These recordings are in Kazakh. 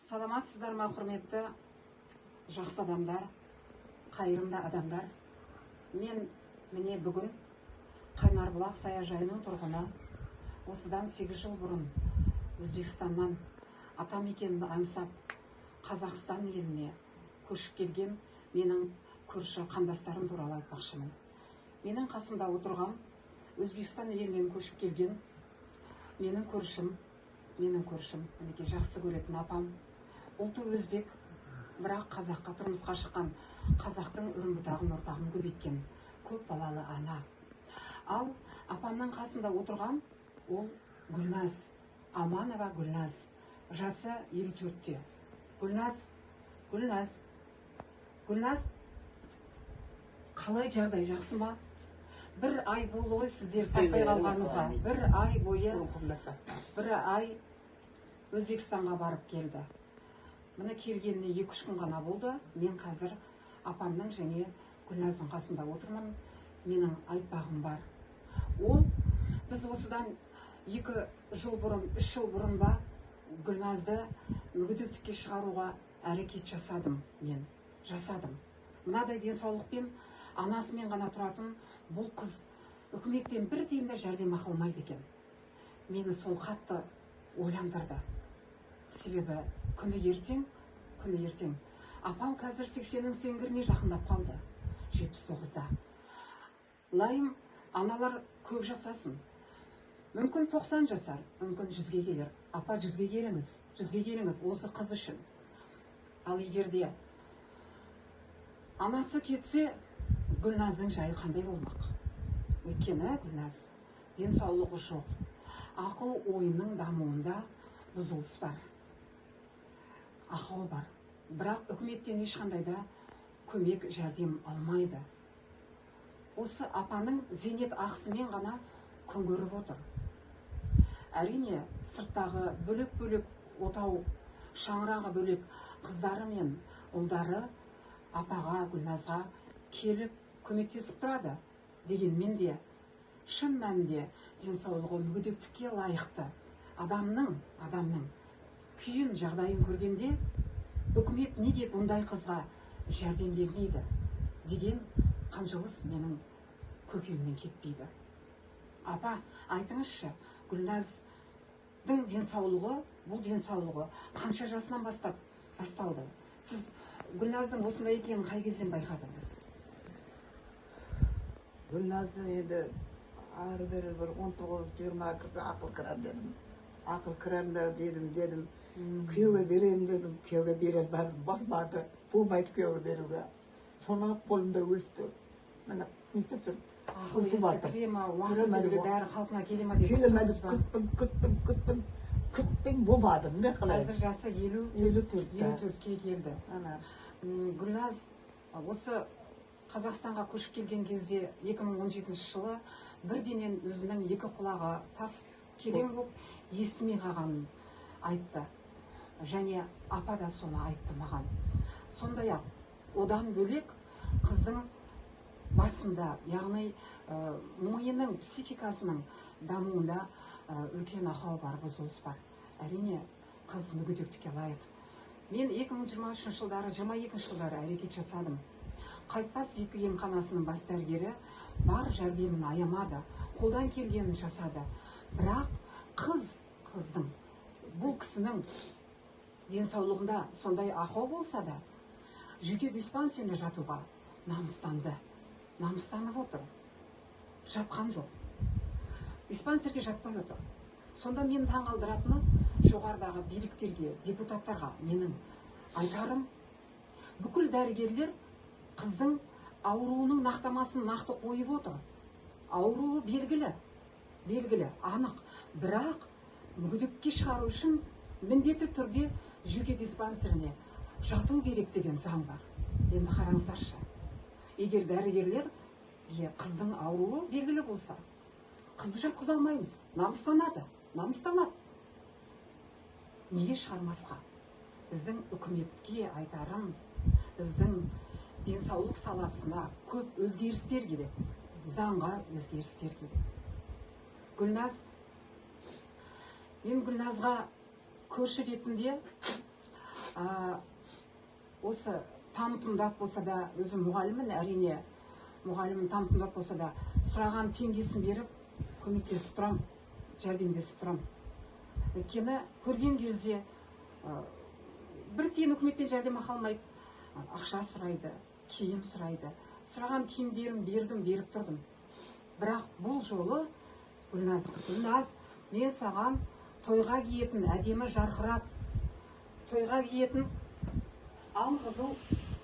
Саламатсыздар ма, құрметті жақсы адамдар, қайырымды адамдар. Мен міне бүгін Қайнарбұлақ саяжайының тұрғыны. Осыдан 8 жыл бұрын Өзбекстаннан атамекенді аңсап Қазақстан еліне көшіп келген менің көрші қандастарым туралы айтпақшымын. Менің қасымда отырған Өзбекстан елінен көшіп келген менің көршім, мінекей жақсы көретін апам. Ұлты өзбек, бірақ қазаққа тұрмысқа шыққан, қазақтың үрім-бұтағын ұрпағын көбейткен көп балалы ана. Ал апамның қасында отырған ол Гүлназ, Аманова Гүлназ, жасы 54-те. Гүлназ, қалай жағдай, жақсы ма? Бір ай болды сіздер таппай қалғаныңызға, бір ай Өзбекстанға барып келді. Міне келгеніне 2-3 күн ғана болды. Мен қазір апамның және Гүлназдың қасында отырмын. Менің айтпағым бар. Біз осыдан 2 жыл бұрын, 3 жыл бұрын ба Гүлназды мүгедектікке шығаруға әрекет жасадым. Мынадай денсаулықпен анасымен ғана тұратын бұл қыз үкіметтен бір тиын да жәрдемақы алмайды екен. Мені сол қатты ойландырды. Себебі күні ертең апам қазір 80-нің сеңгіріне жақындап қалды, 79-да. Лайым аналар көп жасасын. Мүмкін 90 жасар, мүмкін 100-ге келер. Апа 100-ге келіңіз, осы қыз үшін. Ал егерде анасы кетсе, Гүлназдың жайы қандай болмақ? Өйткені Гүлназ денсаулығы жоқ, ақыл ойының дамуында бұзылыс бар, ақау бар. Бірақ үкіметтен ешқандай да көмек жәрдем алмайды. Осы апаның зейнет ақысымен ғана күн көріп отыр. Әрине, сырттағы бөлек-бөлек отау, шаңырағы бөлек қыздары мен ұлдары апаға, Гүлназға келіп көмектесіп тұрады. Дегенмен де, шын мәнінде денсаулығы мүгедектікке лайықты адамның күйін, жағдайын көргенде, үкімет неге бұндай қызға жәрдем бермейді деген қанжылыс менің көкейімнен кетпейді. Апа, айтыңызшы, Гүлназдың денсаулығы, бұл денсаулығы қанша жасынан басталды? Сіз Гүлназдың осындай екенін қай кезден байқадыңыз? Гүлназды енді ары-бері бір 19-20 кірсе ақыл кірар дедім. Ақыл кірарда дедім. Күйеуге берем дедім, күйеуге берер бармады. Болмайды күйеуге беруге. Соны қолымда өсті. Міне, мектептен өсіп жатыр. Уақыт өтуге бәрі қалпына келе ма деп күттім, болмады. Қазір жасы 54-ке келді. Гүлназ осы Қазақстанға көшіп келген кезде 2017 жылы бірденен өзінің 2 құлағы тас керең болып естімей қалғанын айтты. Және апа да соны айтты маған. Сондай-ақ одан бөлек қыздың басында, яғни миының, психикасының дамуында үлкен ақау бар, бұзылыс бар. Әрине, қыз мүгедектікке лайық. Мен 2023 жылдары, 22 жылдары әрекет жасадым. Қайтпас 2 емханасының бас дәрігері бар жәрдемін аямады, қолдан келгенін жасады. Бірақ қыздың, бұл кісінің денсаулығында сондай ақау болса да, жүйке диспансеріне жатуға намыстанып отыр. Жатқан жоқ. Диспансерге жатпай отыр. Сонда мен таңғалдыратыны жоғарыдағы биліктерге, депутаттарға менің айтарым, бүкіл дәрігерлер қыздың ауруының нақтамасын нақты қойып отыр. Ауруы белгілі, анық. Бірақ мүгедекке шығару үшін міндетті түрде жүйке диспансеріне жату керек деген заң бар. Енді қараңыздаршы. Егер дәрігерлер қыздың ауруы белгілі болса, қызды жатқыза алмаймыз. Намыстанады. Неге шығармасқа? Біздің үкіметке айтарым, біздің денсаулық саласына көп өзгерістер керек. Заңға өзгерістер керек. Мен Гүлназға көрші ретінде осы там-тұмдап болса да, өзім мұғаліммін, әрине мұғалімім там-тұмдап болса да, сұраған теңгесін беріп, көмектесіп тұрам, жәрдемдесіп тұрам. Өйткені көрген кезде бір тиын үкіметтен жәрдемақы алмайды, ақша сұрайды, киім сұрайды. Сұраған киімдерін беріп тұрдым. Бірақ бұл жолы Гүлназ, мен саған тойға киетін әдемі жарқырап, тойға киетін алқызыл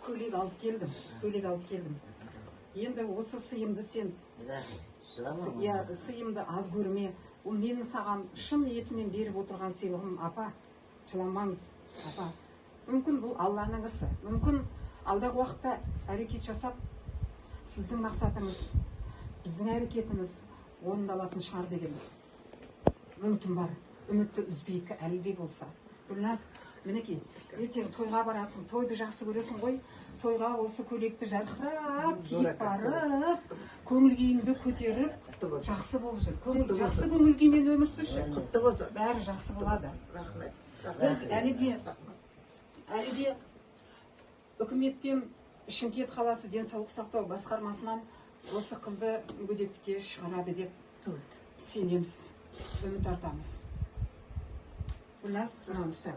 көйлек алып келдім. Енді осы сыйымды сен, сыйымды аз көрме. Ол менің саған шын ниетіммен беріп отырған сыйлығым, апа. Жыламаңыз, апа. Мүмкін бұл Алланың ісі. Мүмкін алдағы уақытта әрекет жасап, сіздің мақсатыңыз, біздің әрекетіміз орындалатын шығар деген үмітім бар. Үмітті үзбейік әлі де болса. Гүлназ, мінекей, ертең тойға барасың, тойды жақсы көресің ғой. Тойға осы көйлекті жарқырап, киіп барып, көңіл күйіңді көтеріп, жақсы болып жүр. Жақсы көңіл күймен өмір сүрші. Бәрі жақсы болады. Рахмет. Біз әлі де үкіметтен Шымкент қаласы денсаулық сақтау басқармасынан осы қызды мүгедектікке шығарады деп сенеміз, үміт артамыз. Гүлназ, мынаны ұста.